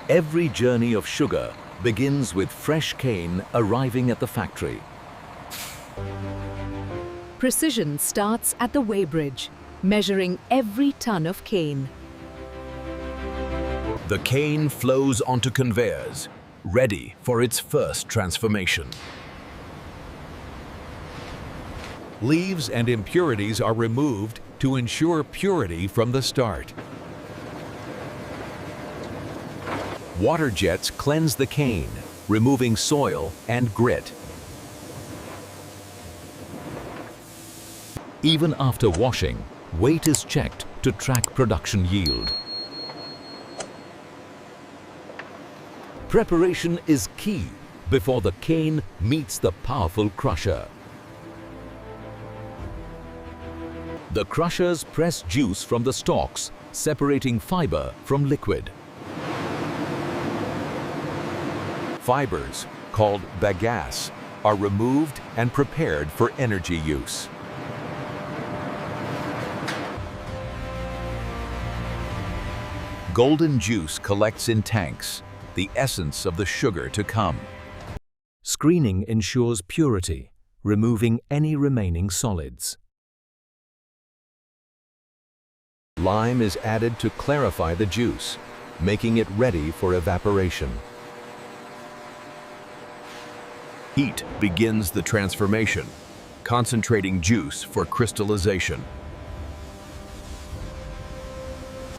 Every journey of sugar begins with fresh cane arriving at the factory. Precision starts at the weighbridge, measuring every ton of cane. The cane flows onto conveyors, ready for its first transformation. Leaves and impurities are removed to ensure purity from the start. Water jets cleanse the cane, removing soil and grit. Even after washing, weight is checked to track production yield. Preparation is key before the cane meets the powerful crusher. The crushers press juice from the stalks, separating fiber from liquid. Fibers, called bagasse, are removed and prepared for energy use. Golden juice collects in tanks, the essence of the sugar to come. Screening ensures purity, removing any remaining solids. Lime is added to clarify the juice, making it ready for evaporation. Heat begins the transformation, concentrating juice for crystallization.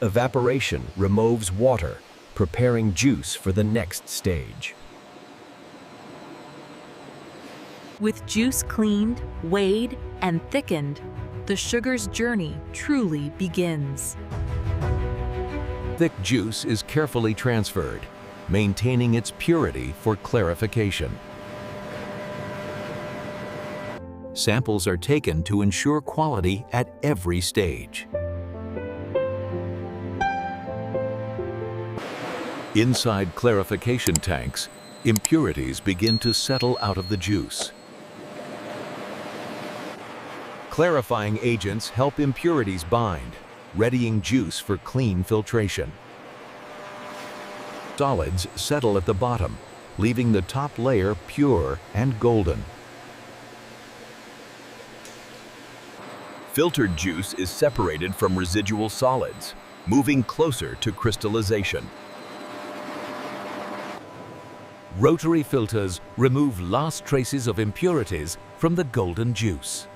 Evaporation removes water, preparing juice for the next stage. With juice cleaned, weighed, and thickened, the sugar's journey truly begins. Thick juice is carefully transferred, maintaining its purity for clarification. Samples are taken to ensure quality at every stage. Inside clarification tanks, impurities begin to settle out of the juice. Clarifying agents help impurities bind, readying juice for clean filtration. Solids settle at the bottom, leaving the top layer pure and golden. Filtered juice is separated from residual solids, moving closer to crystallization. Rotary filters remove last traces of impurities from the golden juice.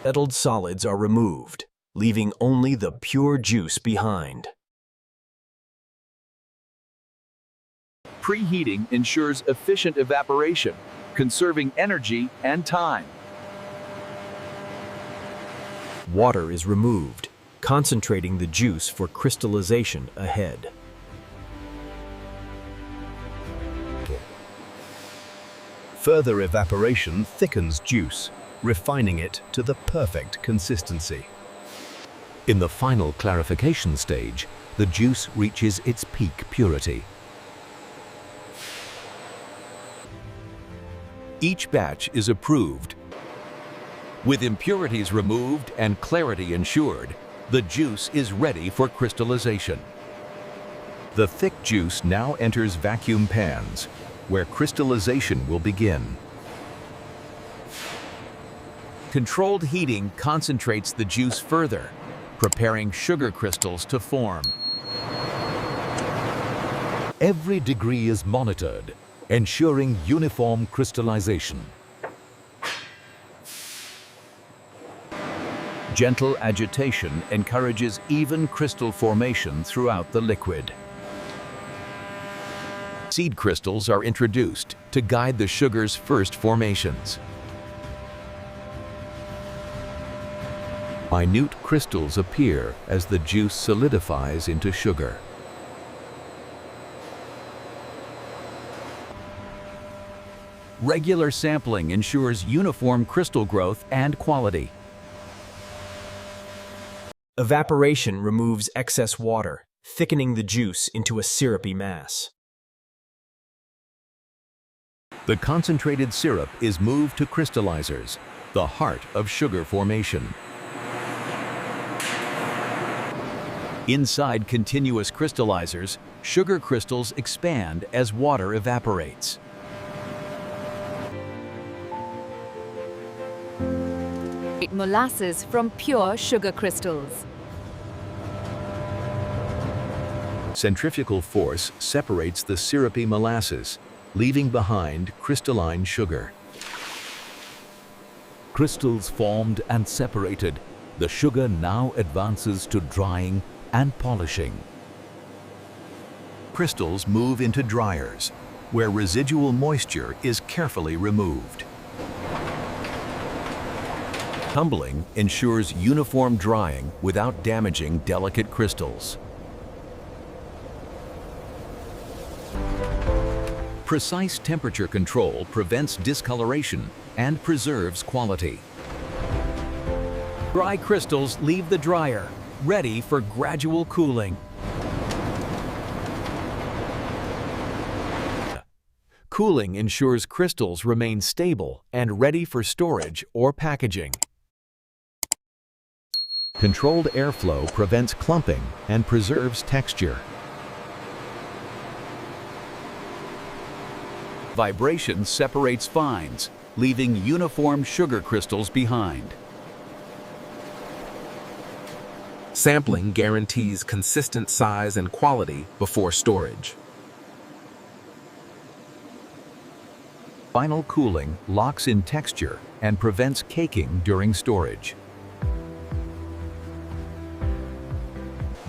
Settled solids are removed, leaving only the pure juice behind. Preheating ensures efficient evaporation, conserving energy and time. Water is removed, concentrating the juice for crystallization ahead. Further evaporation thickens juice, refining it to the perfect consistency. In the final clarification stage, the juice reaches its peak purity. Each batch is approved. With impurities removed and clarity ensured, the juice is ready for crystallization. The thick juice now enters vacuum pans, where crystallization will begin. Controlled heating concentrates the juice further, preparing sugar crystals to form. Every degree is monitored, ensuring uniform crystallization. Gentle agitation encourages even crystal formation throughout the liquid. Seed crystals are introduced to guide the sugar's first formations. Minute crystals appear as the juice solidifies into sugar. Regular sampling ensures uniform crystal growth and quality. Evaporation removes excess water, thickening the juice into a syrupy mass. The concentrated syrup is moved to crystallizers, the heart of sugar formation. Inside continuous crystallizers, sugar crystals expand as water evaporates. Molasses from pure sugar crystals. Centrifugal force separates the syrupy molasses, leaving behind crystalline sugar. Crystals formed and separated, the sugar now advances to drying and polishing. Crystals move into dryers, where residual moisture is carefully removed. Tumbling ensures uniform drying without damaging delicate crystals. Precise temperature control prevents discoloration and preserves quality. Dry crystals leave the dryer, ready for gradual cooling. Cooling ensures crystals remain stable and ready for storage or packaging. Controlled airflow prevents clumping and preserves texture. Vibration separates fines, leaving uniform sugar crystals behind. Sampling guarantees consistent size and quality before storage. Final cooling locks in texture and prevents caking during storage.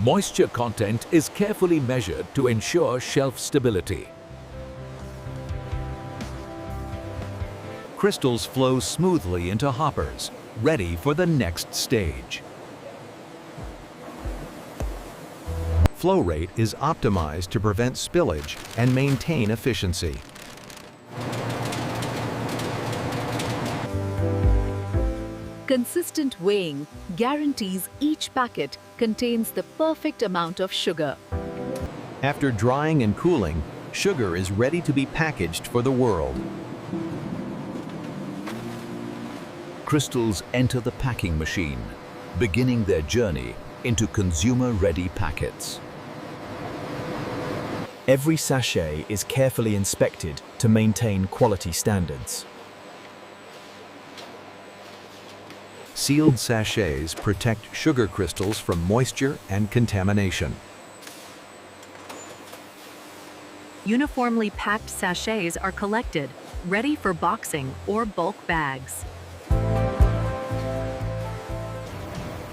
Moisture content is carefully measured to ensure shelf stability. Crystals flow smoothly into hoppers, ready for the next stage. Flow rate is optimized to prevent spillage and maintain efficiency. Consistent weighing guarantees each packet contains the perfect amount of sugar. After drying and cooling, sugar is ready to be packaged for the world. Crystals enter the packing machine, beginning their journey into consumer-ready packets. Every sachet is carefully inspected to maintain quality standards. Sealed sachets protect sugar crystals from moisture and contamination. Uniformly packed sachets are collected, ready for boxing or bulk bags.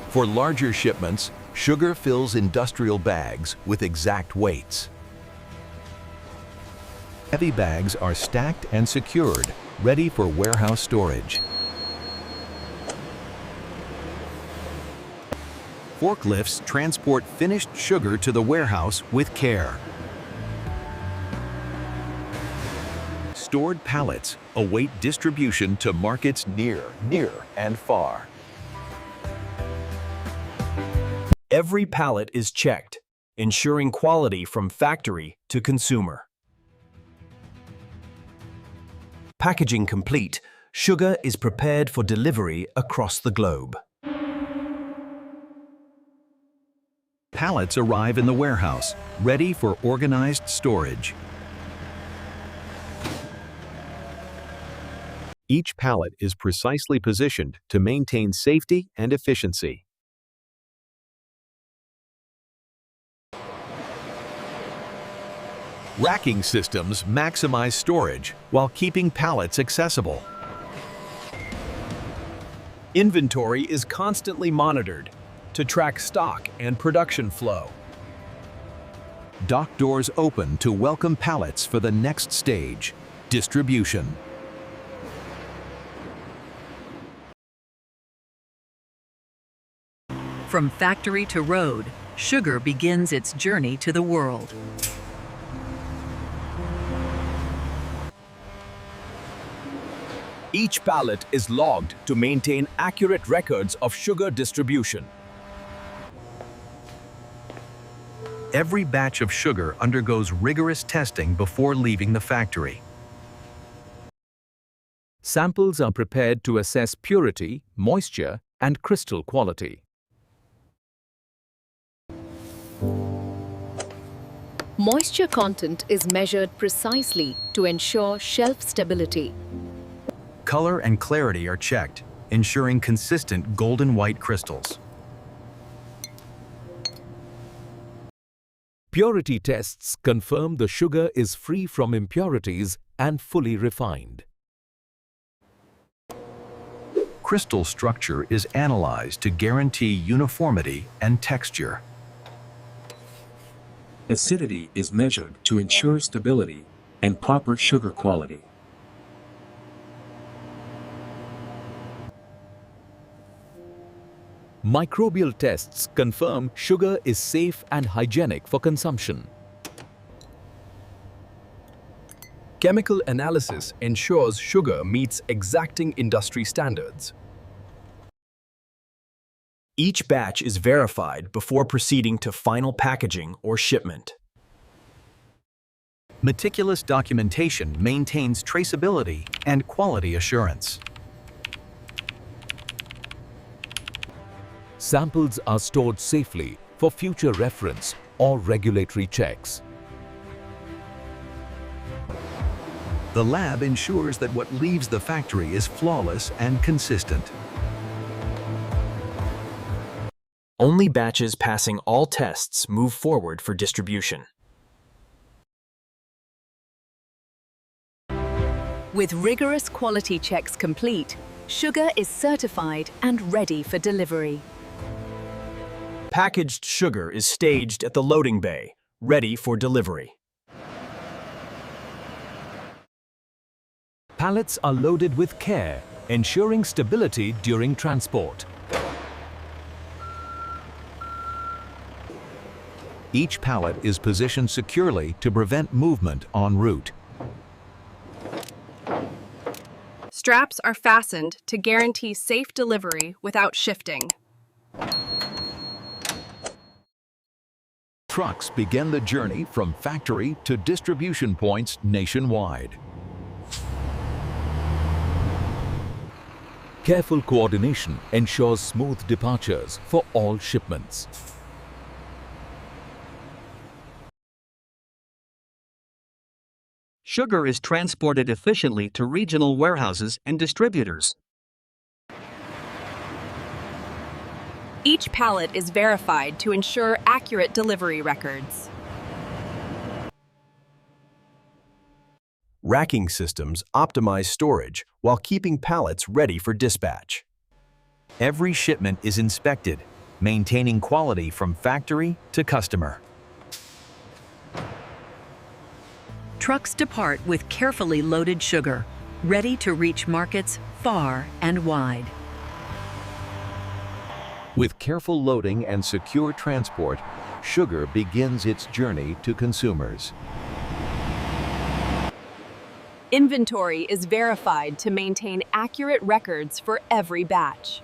For larger shipments, sugar fills industrial bags with exact weights. Heavy bags are stacked and secured, ready for warehouse storage. Forklifts transport finished sugar to the warehouse with care. Stored pallets await distribution to markets near and far. Every pallet is checked, ensuring quality from factory to consumer. Packaging complete, sugar is prepared for delivery across the globe. Pallets arrive in the warehouse, ready for organized storage. Each pallet is precisely positioned to maintain safety and efficiency. Racking systems maximize storage while keeping pallets accessible. Inventory is constantly monitored to track stock and production flow. Dock doors open to welcome pallets for the next stage, distribution. From factory to road, sugar begins its journey to the world. Each pallet is logged to maintain accurate records of sugar distribution. Every batch of sugar undergoes rigorous testing before leaving the factory. Samples are prepared to assess purity, moisture, and crystal quality. Moisture content is measured precisely to ensure shelf stability. Color and clarity are checked, ensuring consistent golden white crystals. Purity tests confirm the sugar is free from impurities and fully refined. Crystal structure is analyzed to guarantee uniformity and texture. Acidity is measured to ensure stability and proper sugar quality. Microbial tests confirm sugar is safe and hygienic for consumption. Chemical analysis ensures sugar meets exacting industry standards. Each batch is verified before proceeding to final packaging or shipment. Meticulous documentation maintains traceability and quality assurance. Samples are stored safely for future reference or regulatory checks. The lab ensures that what leaves the factory is flawless and consistent. Only batches passing all tests move forward for distribution. With rigorous quality checks complete, sugar is certified and ready for delivery. Packaged sugar is staged at the loading bay, ready for delivery. Pallets are loaded with care, ensuring stability during transport. Each pallet is positioned securely to prevent movement en route. Straps are fastened to guarantee safe delivery without shifting. Trucks begin the journey from factory to distribution points nationwide. Careful coordination ensures smooth departures for all shipments. Sugar is transported efficiently to regional warehouses and distributors. Each pallet is verified to ensure accurate delivery records. Racking systems optimize storage while keeping pallets ready for dispatch. Every shipment is inspected, maintaining quality from factory to customer. Trucks depart with carefully loaded sugar, ready to reach markets far and wide. With careful loading and secure transport, sugar begins its journey to consumers. Inventory is verified to maintain accurate records for every batch.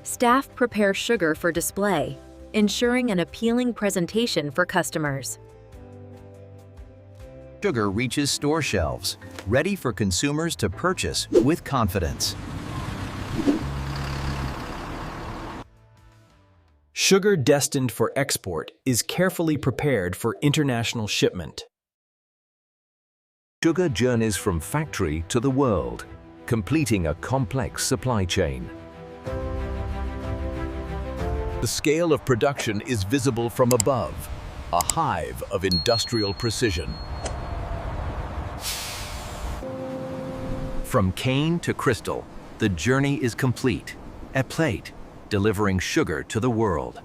Staff prepare sugar for display, ensuring an appealing presentation for customers. Sugar reaches store shelves, ready for consumers to purchase with confidence. Sugar destined for export is carefully prepared for international shipment. Sugar journeys from factory to the world, completing a complex supply chain. The scale of production is visible from above, a hive of industrial precision. From cane to crystal, the journey is complete, at plate, delivering sugar to the world.